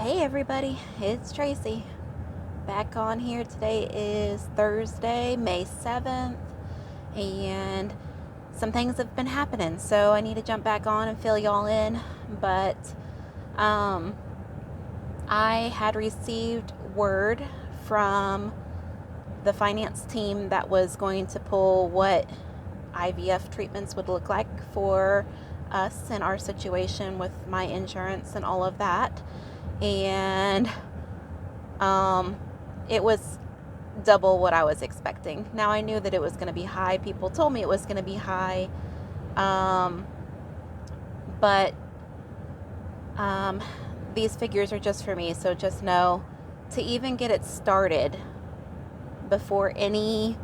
Hey everybody, it's Tracy. Back on here. Today is Thursday, May 7th, and some things have been happening, so I need to jump back on and fill y'all in. But um, I had received word from the finance team that was going to pull what IVF treatments would look like for us and our situation with my insurance and all of that. And it was double what I was expecting. Now I knew that it was going to be high. People told me it was going to be high. But these figures are just for me. So just know, to even get it started before any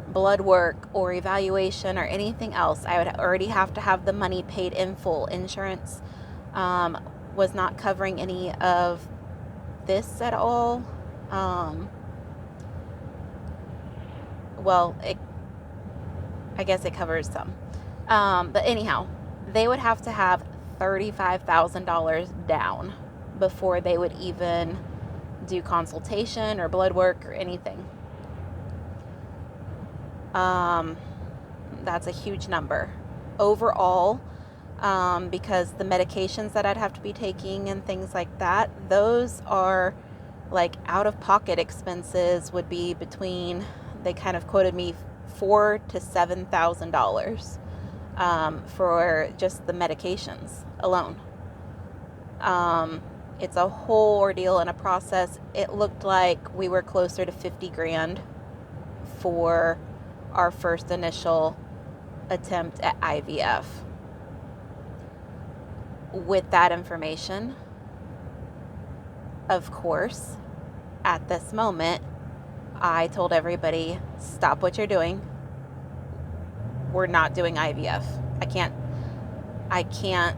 blood work or evaluation or anything else, I would already have to have the money paid in full. Insurance was not covering any of this at all. Well, I guess it covers some. But anyhow, they would have to have $35,000 down before they would even do consultation or blood work or anything. That's a huge number overall, because the medications that I'd have to be taking and things like that, those are like out-of-pocket expenses would be between, they kind of quoted me $4,000 to $7,000 for just the medications alone. It's a whole ordeal and a process. It looked like we were closer to 50 grand for our first initial attempt at IVF. With that information, of course, at this moment, I told everybody, stop what you're doing. We're not doing IVF. I can't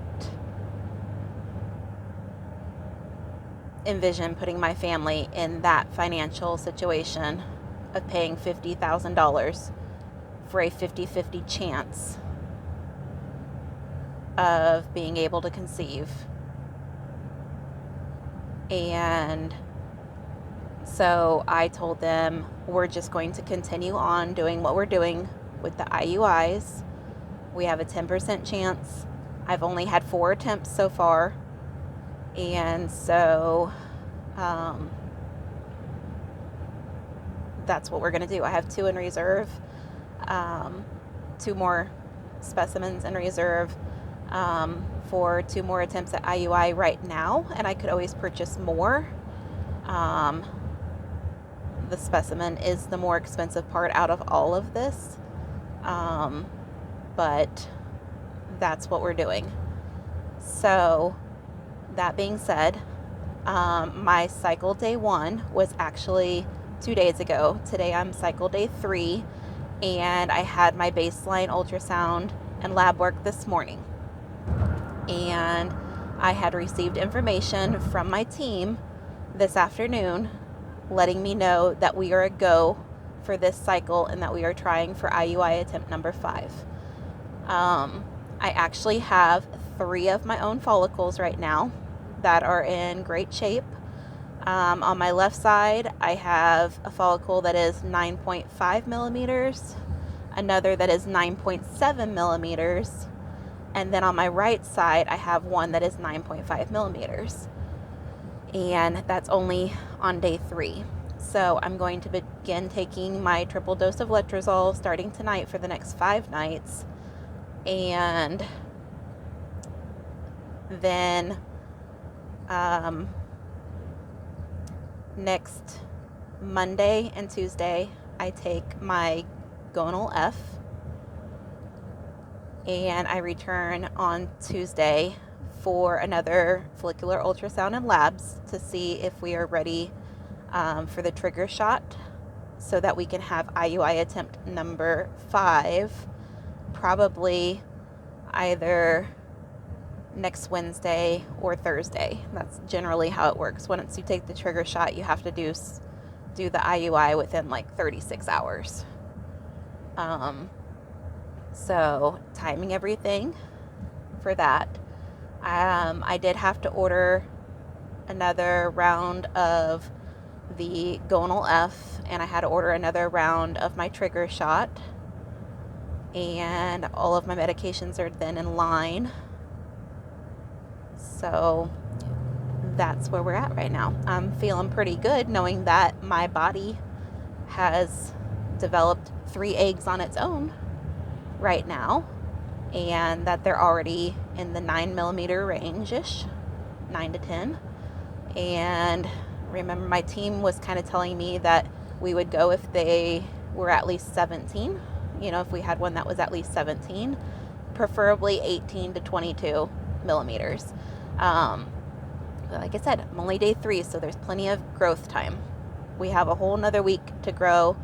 envision putting my family in that financial situation of paying $50,000 for a 50-50 chance of being able to conceive. And so I told them, we're just going to continue on doing what we're doing with the IUIs. We have a 10% chance. I've only had 4 attempts so far. And so that's what we're going to do. I have 2 in reserve, 2 more specimens in reserve for 2 more attempts at IUI right now, and I could always purchase more. The specimen is the more expensive part out of all of this, but that's what we're doing. So that being said, my cycle day 1 was actually 2 days ago. Today I'm cycle day 3, and I had my baseline ultrasound and lab work this morning. And I had received information from my team this afternoon letting me know that we are a go for this cycle and that we are trying for IUI attempt number 5. I actually have 3 of my own follicles right now that are in great shape. On my left side, I have a follicle that is 9.5 millimeters, another that is 9.7 millimeters, and then on my right side, I have one that is 9.5 millimeters. And that's only on day 3. So I'm going to begin taking my triple dose of letrozole starting tonight for the next 5 nights. And then next Monday and Tuesday, I take my gonal F, and I return on Tuesday for another follicular ultrasound and labs to see if we are ready for the trigger shot so that we can have IUI attempt number 5 probably either next Wednesday or Thursday. That's generally how it works. Once you take the trigger shot, you have to do the IUI within like 36 hours. So timing everything for that. I did have to order another round of the gonal F, and I had to order another round of my trigger shot, and all of my medications are then in line. So that's where we're at right now. I'm feeling pretty good knowing that my body has developed 3 eggs on its own right now, and that they're already in the 9mm range-ish, 9 to 10. And remember, my team was kind of telling me that we would go if they were at least 17. If we had one that was at least 17, preferably 18 to 22 millimeters. Like I said, I'm only day 3, so there's plenty of growth time. We have a whole nother week to grow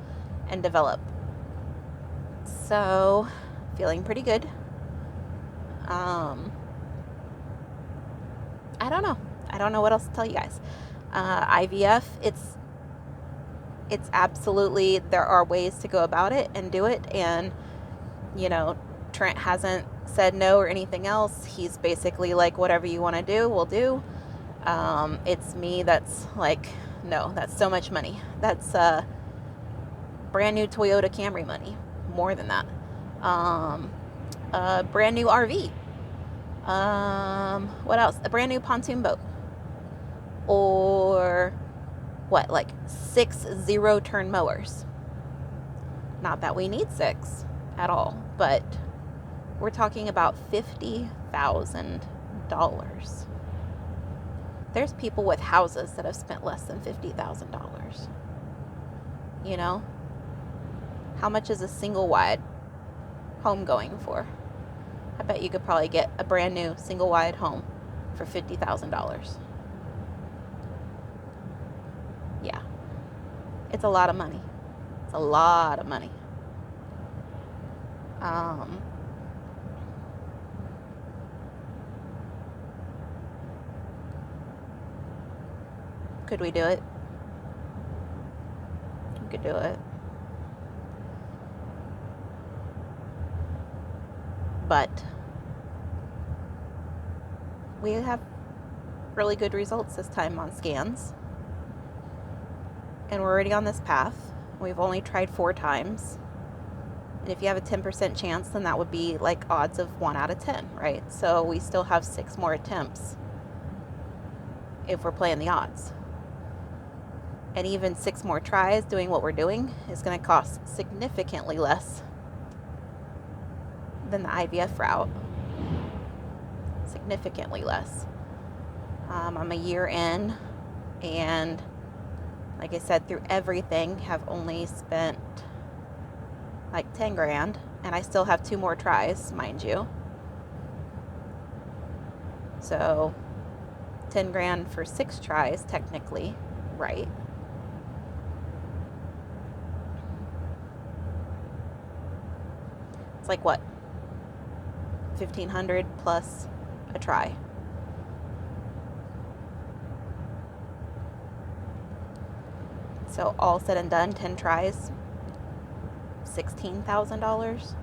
and develop. So, feeling pretty good. I don't know. I don't know what else to tell you guys. IVF, it's absolutely, there are ways to go about it and do it. And, Trent hasn't said no or anything else. He's basically like, whatever you want to do, we'll do. It's me that's like, no, that's so much money. That's brand new Toyota Camry money. More than that. A brand new RV. What else? A brand new pontoon boat. Or what, like 6 0-turn mowers. Not that we need 6 at all, but we're talking about $50,000. There's people with houses that have spent less than $50,000. How much is a single wide home going for? I bet you could probably get a brand new single wide home for $50,000. Yeah. It's a lot of money. It's a lot of money. Could we do it? We could do it. But we have really good results this time on scans. And we're already on this path. We've only tried 4 times. And if you have a 10% chance, then that would be like odds of 1 out of 10, right? So we still have 6 more attempts if we're playing the odds. And even 6 more tries doing what we're doing is going to cost significantly less than the IVF route. Significantly less. I'm a year in, and like I said, through everything, have only spent like 10 grand, and I still have 2 more tries, mind you. So 10 grand for 6 tries, technically, right? It's like what? 1,500 plus a try. So all said and done, 10 tries, $16,000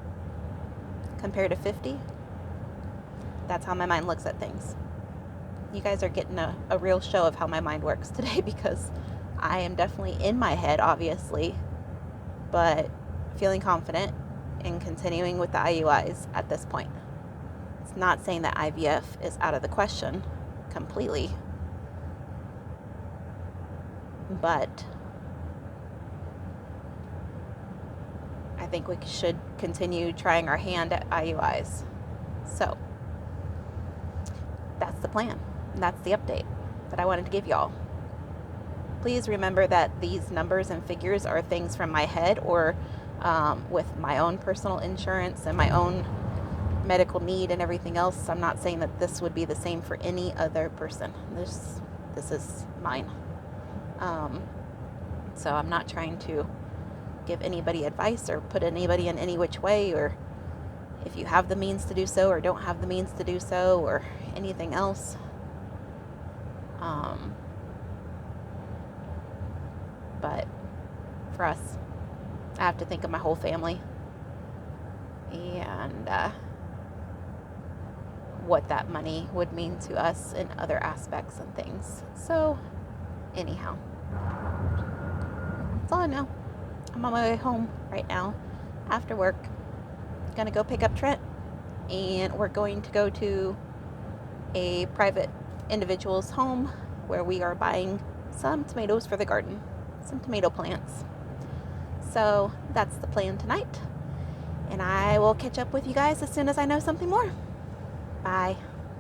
compared to 50. That's how my mind looks at things. You guys are getting a real show of how my mind works today, because I am definitely in my head, obviously, but feeling confident in continuing with the IUIs at this point. It's not saying that IVF is out of the question completely, but I think we should continue trying our hand at IUIs. So that's the plan. That's the update that I wanted to give y'all. Please remember that these numbers and figures are things from my head, or with my own personal insurance and my own medical need and everything else. I'm not saying that this would be the same for any other person. This is mine. So I'm not trying to give anybody advice or put anybody in any which way, or if you have the means to do so or don't have the means to do so, or anything else. But for us, I have to think of my whole family, and what that money would mean to us in other aspects and things. So anyhow, that's all I know. I'm on my way home right now after work. Gonna go pick up Trent, and we're going to go to a private individual's home where we are buying some tomatoes for the garden, some tomato plants. So that's the plan tonight, and I will catch up with you guys as soon as I know something more. Bye.